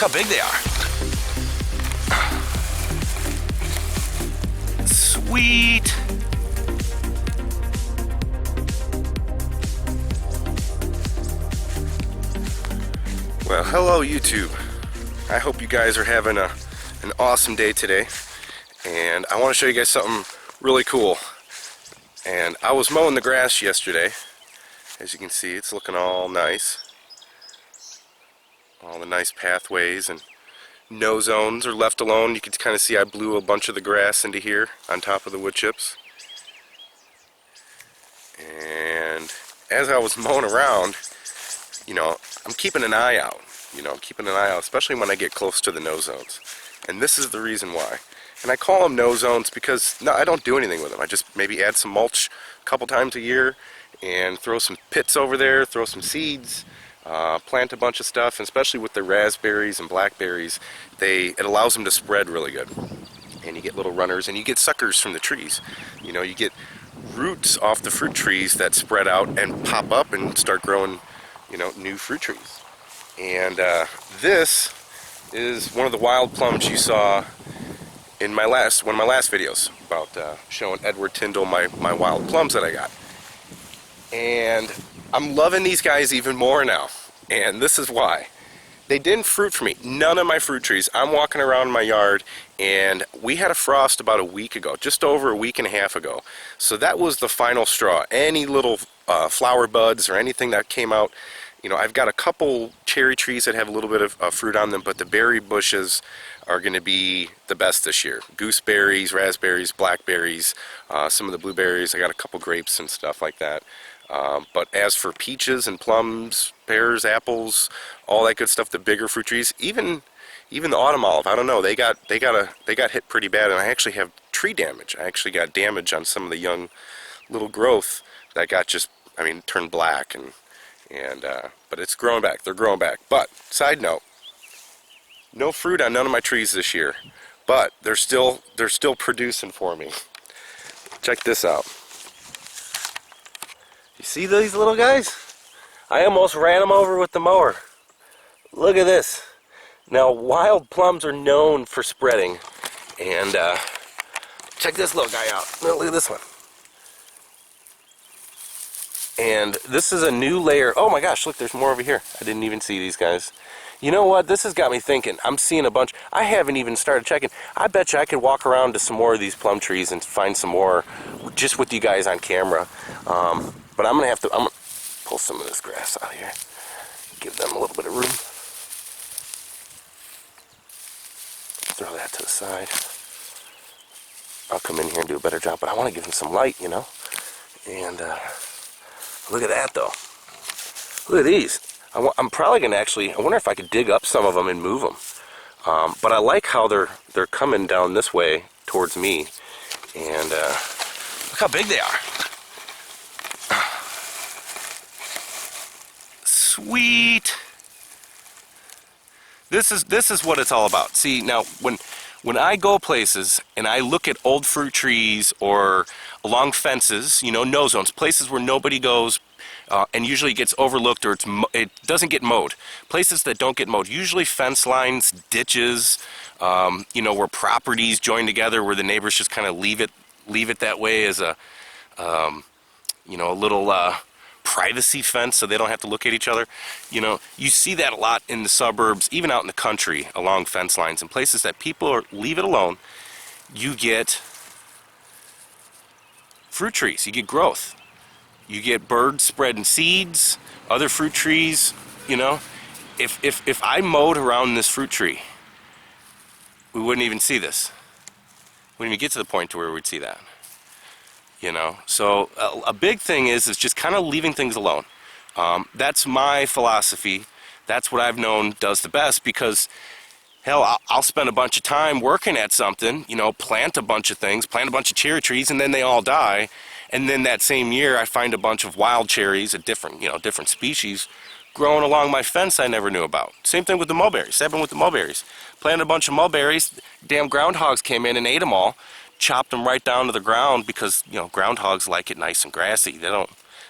how big they are. Sweet. Well, hello YouTube. I hope you guys are having an awesome day today. And I want to show you guys something really cool. And I was mowing the grass yesterday. As you can see, it's looking all nice. All the nice pathways and no zones are left alone. You can kind of see I blew a bunch of the grass into here on top of the wood chips. And as I was mowing around, you know, I'm keeping an eye out. Especially when I get close to the no zones. And this is the reason why. And I call them no zones because I don't do anything with them. I just maybe add some mulch a couple times a year and throw some pits over there, throw some seeds, plant a bunch of stuff, and especially with the raspberries and blackberries, it allows them to spread really good. And you get little runners, and you get suckers from the trees. You know, you get roots off the fruit trees that spread out and pop up and start growing, you know, new fruit trees. And this is one of the wild plums you saw in one of my last videos about showing Edward Tyndall my wild plums that I got. And I'm loving these guys even more now. And this is why. They didn't fruit for me. None of my fruit trees. I'm walking around my yard and we had a frost about a week ago, just over a week and a half ago. So that was the final straw. Any little flower buds or anything that came out. You know, I've got a couple cherry trees that have a little bit of fruit on them, but the berry bushes are going to be the best this year. Gooseberries, raspberries, blackberries, some of the blueberries. I got a couple grapes and stuff like that. But as for peaches and plums, pears, apples, all that good stuff, the bigger fruit trees, even the autumn olive, I don't know, they got hit pretty bad, and I actually have tree damage. I actually got damage on some of the young little growth that got turned black but it's growing back. They're growing back. But side note, no fruit on none of my trees this year, but they're still producing for me. Check this out. You see these little guys? I almost ran them over with the mower. Look at this. Now, wild plums are known for spreading, and check this little guy out. Look at this one. And this is a new layer. Oh my gosh, look, there's more over here. I didn't even see these guys. You know what? This has got me thinking. I'm seeing a bunch. I haven't even started checking. I bet you I could walk around to some more of these plum trees and find some more just with you guys on camera. But I'm going to pull some of this grass out here. Give them a little bit of room. Throw that to the side. I'll come in here and do a better job, but I want to give them some light, you know. And look at that, though. Look at these. I'm probably going to I wonder if I could dig up some of them and move them. But I like how they're coming down this way towards me. And look how big they are. Sweet. This is what it's all about. See, now when I go places and I look at old fruit trees or along fences, you know, no zones, places where nobody goes, and usually it gets overlooked or it doesn't get mowed. Places that don't get mowed, usually fence lines, ditches, you know, where properties join together, where the neighbors just kind of leave it that way as a, you know, a little privacy fence, so they don't have to look at each other. You know, you see that a lot in the suburbs, even out in the country, along fence lines and places that people leave it alone. You get fruit trees, you get growth. You get birds spreading seeds, other fruit trees, you know. If I mowed around this fruit tree, we wouldn't even see this. We wouldn't even get to the point to where we'd see that. You know, so a big thing is just kind of leaving things alone. That's my philosophy. That's what I've known does the best, because hell, I'll spend a bunch of time working at something, you know, plant a bunch of things, plant a bunch of cherry trees, and then they all die. And then that same year, I find a bunch of wild cherries, a different species, growing along my fence I never knew about. Same thing with the mulberries. Happened with the mulberries. Planted a bunch of mulberries. Damn groundhogs came in and ate them all. Chopped them right down to the ground because, you know, groundhogs like it nice and grassy.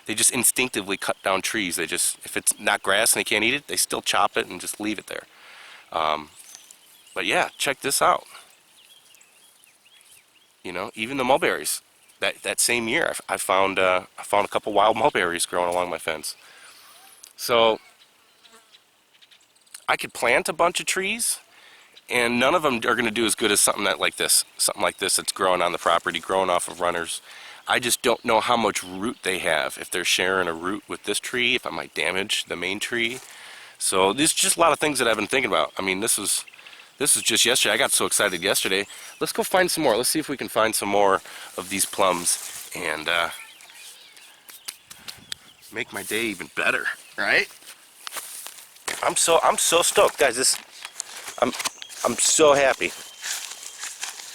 They just instinctively cut down trees. If it's not grass and they can't eat it, they still chop it and just leave it there. But yeah, check this out. You know, even the mulberries. That same year, I found a couple wild mulberries growing along my fence. So I could plant a bunch of trees, and none of them are going to do as good as something like this that's growing on the property, growing off of runners. I just don't know how much root they have. If they're sharing a root with this tree, if I might damage the main tree. So there's just a lot of things that I've been thinking about. I mean, this is just yesterday. I got so excited yesterday. Let's go find some more. Let's see if we can find some more of these plums and make my day even better. Right? I'm so stoked, guys. I'm so happy.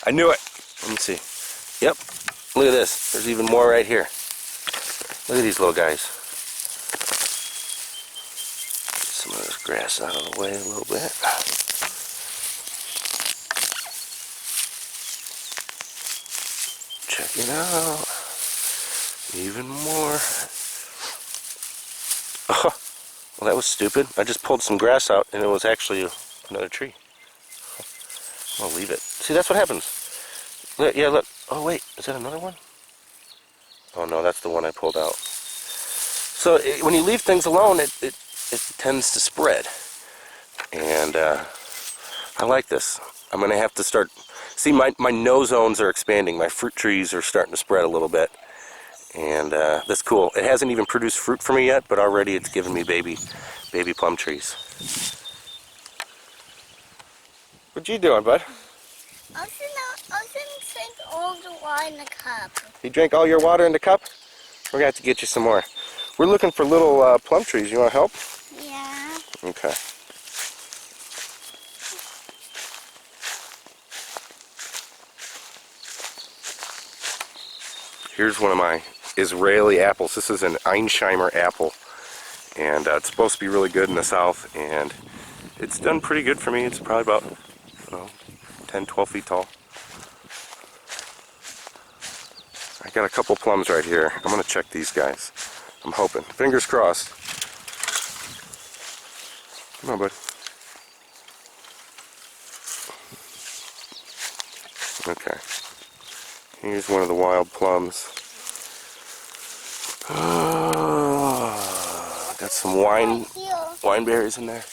I knew it. Let me see. Yep. Look at this. There's even more right here. Look at these little guys. Get some of this grass out of the way a little bit. Check it out. Even more. Oh, well, that was stupid. I just pulled some grass out and it was actually another tree. I'll leave it. See, that's what happens. Look, yeah, look. Oh, wait. Is that another one? Oh, no, that's the one I pulled out. So when you leave things alone, it tends to spread. And I like this. I'm going to have to start... See, my no zones are expanding. My fruit trees are starting to spread a little bit. And that's cool. It hasn't even produced fruit for me yet, but already it's given me baby plum trees. What you doing, bud? I was gonna drink all the water in the cup. You drank all your water in the cup? We're going to have to get you some more. We're looking for little plum trees. You want to help? Yeah. Okay. Here's one of my Israeli apples. This is an Einsheimer apple. And it's supposed to be really good in the south. And it's done pretty good for me. It's probably about 10, 12 feet tall. I got a couple plums right here. I'm going to check these guys. I'm hoping. Fingers crossed. Come on, bud. Okay. Here's one of the wild plums. Oh, got some wine berries in there.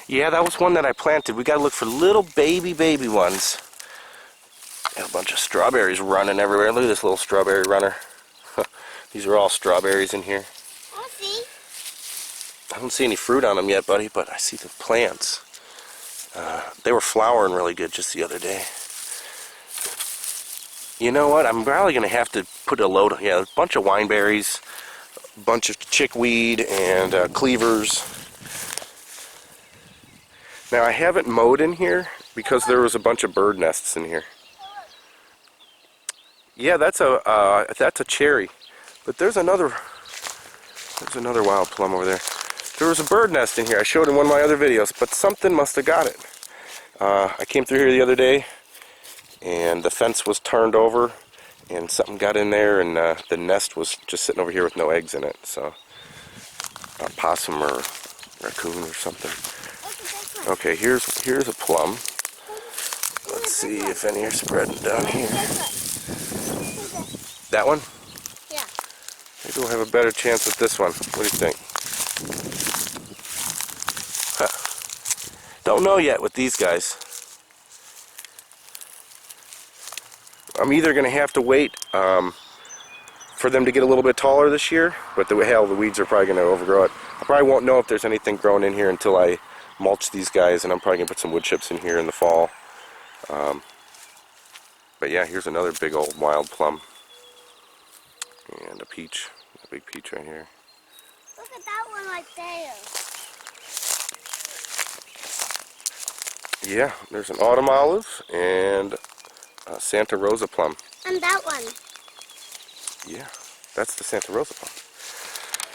Yeah, that was one that I planted. We got to look for little baby ones. Got a bunch of strawberries running everywhere. Look at this little strawberry runner. These are all strawberries in here. I see. I don't see any fruit on them yet, buddy, but I see the plants. They were flowering really good just the other day. You know what? I'm probably going to have to put a load of, a bunch of wine berries, a bunch of chickweed, and cleavers. Now, I haven't mowed in here because there was a bunch of bird nests in here. Yeah, that's a cherry, but there's another wild plum over there. There was a bird nest in here. I showed in one of my other videos, but something must have got it. I came through here the other day, and the fence was turned over, and something got in there, and the nest was just sitting over here with no eggs in it. So, a possum or raccoon or something. Okay, here's a plum. Let's see if any are spreading down here. That one? Yeah. Maybe we'll have a better chance with this one. What do you think? Huh. Don't know yet with these guys. I'm either going to have to wait for them to get a little bit taller this year, but the weeds are probably going to overgrow it. I probably won't know if there's anything growing in here until I mulch these guys, and I'm probably going to put some wood chips in here in the fall. But yeah, here's another big old wild plum. And a peach, a big peach right here. Look at that one right there. Yeah, there's an autumn olive and a Santa Rosa plum. And that one. Yeah, that's the Santa Rosa plum.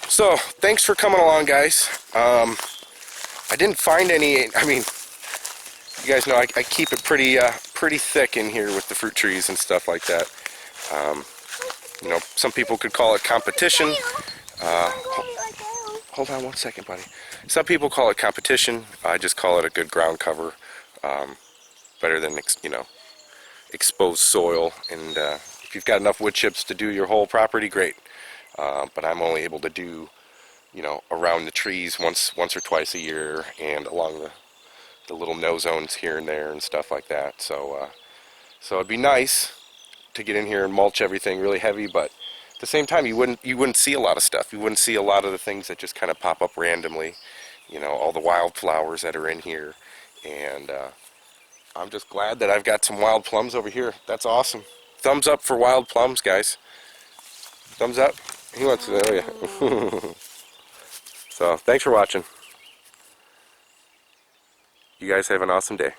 So, thanks for coming along, guys. I didn't find any, I mean, you guys know I keep it pretty thick in here with the fruit trees and stuff like that. You know, some people could call it competition. hold on 1 second, buddy. Some people call it competition. I just call it a good ground cover. Better than, exposed soil. And if you've got enough wood chips to do your whole property, great. But I'm only able to do, around the trees once or twice a year, and along the little no zones here and there and stuff like that. So it'd be nice to get in here and mulch everything really heavy, but at the same time, you wouldn't see a lot of stuff. You wouldn't see a lot of the things that just kind of pop up randomly. All the wildflowers that are in here, and I'm just glad that I've got some wild plums over here. That's awesome. Thumbs up for wild plums, guys. Thumbs up. He wants to know you. So, thanks for watching. You guys have an awesome day.